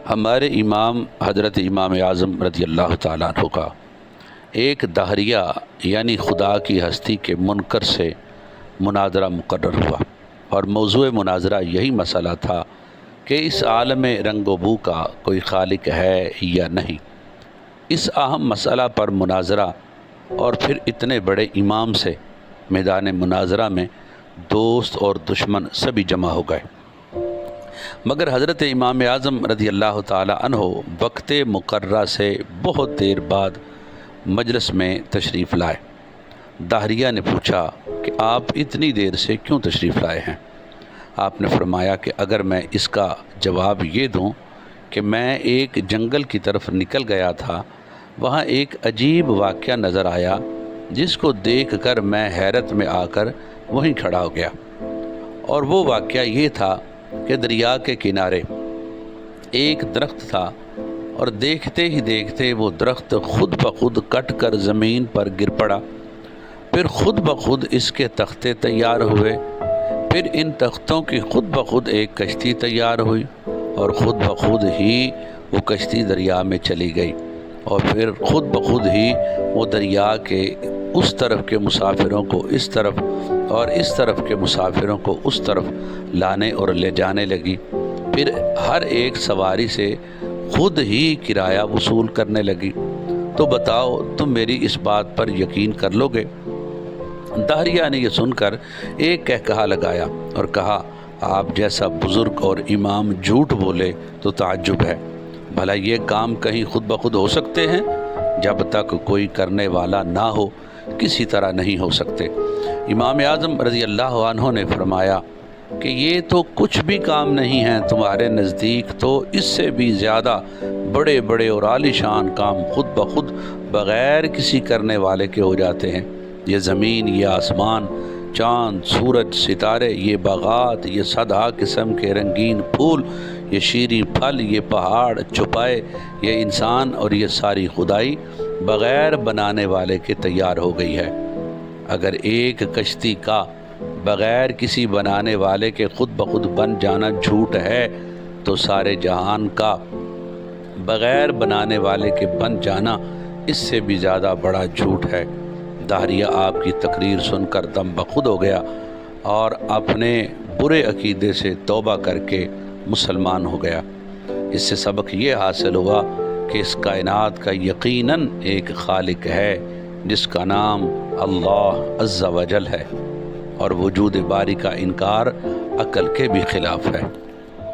ہمارے امام حضرت امام اعظم رضی اللہ تعالیٰ عنہ کا ایک دہریہ یعنی خدا کی ہستی کے منکر سے مناظرہ مقرر ہوا، اور موضوع مناظرہ یہی مسئلہ تھا کہ اس عالم رنگ و بو کا کوئی خالق ہے یا نہیں۔ اس اہم مسئلہ پر مناظرہ، اور پھر اتنے بڑے امام سے میدان مناظرہ میں دوست اور دشمن سبھی جمع ہو گئے، مگر حضرت امام اعظم رضی اللہ تعالی عنہ وقت مقررہ سے بہت دیر بعد مجلس میں تشریف لائے۔ دہریہ نے پوچھا کہ آپ اتنی دیر سے کیوں تشریف لائے ہیں؟ آپ نے فرمایا کہ اگر میں اس کا جواب یہ دوں کہ میں ایک جنگل کی طرف نکل گیا تھا، وہاں ایک عجیب واقعہ نظر آیا جس کو دیکھ کر میں حیرت میں آ کر وہیں کھڑا ہو گیا، اور وہ واقعہ یہ تھا کہ دریا کے کنارے ایک درخت تھا، اور دیکھتے ہی دیکھتے وہ درخت خود بخود کٹ کر زمین پر گر پڑا، پھر خود بخود اس کے تختے تیار ہوئے، پھر ان تختوں کی خود بخود ایک کشتی تیار ہوئی، اور خود بخود ہی وہ کشتی دریا میں چلی گئی، اور پھر خود بخود ہی وہ دریا کے اس طرف کے مسافروں کو اس طرف اور اس طرف کے مسافروں کو اس طرف لانے اور لے جانے لگی، پھر ہر ایک سواری سے خود ہی کرایہ وصول کرنے لگی۔ تو بتاؤ تم میری اس بات پر یقین کر لو گے؟ دہریہ نے یہ سن کر ایک کہا لگایا اور کہا، آپ جیسا بزرگ اور امام جھوٹ بولے تو تعجب ہے، بھلا یہ کام کہیں خود بخود ہو سکتے ہیں؟ جب تک کوئی کرنے والا نہ ہو کسی طرح نہیں ہو سکتے۔ امام اعظم رضی اللہ عنہ نے فرمایا کہ یہ تو کچھ بھی کام نہیں ہیں، تمہارے نزدیک تو اس سے بھی زیادہ بڑے بڑے اور عالی شان کام خود بخود بغیر کسی کرنے والے کے ہو جاتے ہیں۔ یہ زمین، یہ آسمان، چاند، سورج، ستارے، یہ باغات، یہ صدہا قسم کے رنگین پھول، یہ شیریں پھل، یہ پہاڑ چھپائے، یہ انسان اور یہ ساری خدائی بغیر بنانے والے کے تیار ہو گئی ہے۔ اگر ایک کشتی کا بغیر کسی بنانے والے کے خود بخود بن جانا جھوٹ ہے، تو سارے جہان کا بغیر بنانے والے کے بن جانا اس سے بھی زیادہ بڑا جھوٹ ہے۔ دہریہ آپ کی تقریر سن کر دم بخود ہو گیا اور اپنے برے عقیدے سے توبہ کر کے مسلمان ہو گیا۔ اس سے سبق یہ حاصل ہوا کہ اس کائنات کا یقیناً ایک خالق ہے جس کا نام اللہ عز و جل ہے، اور وجود باری کا انکار عقل کے بھی خلاف ہے۔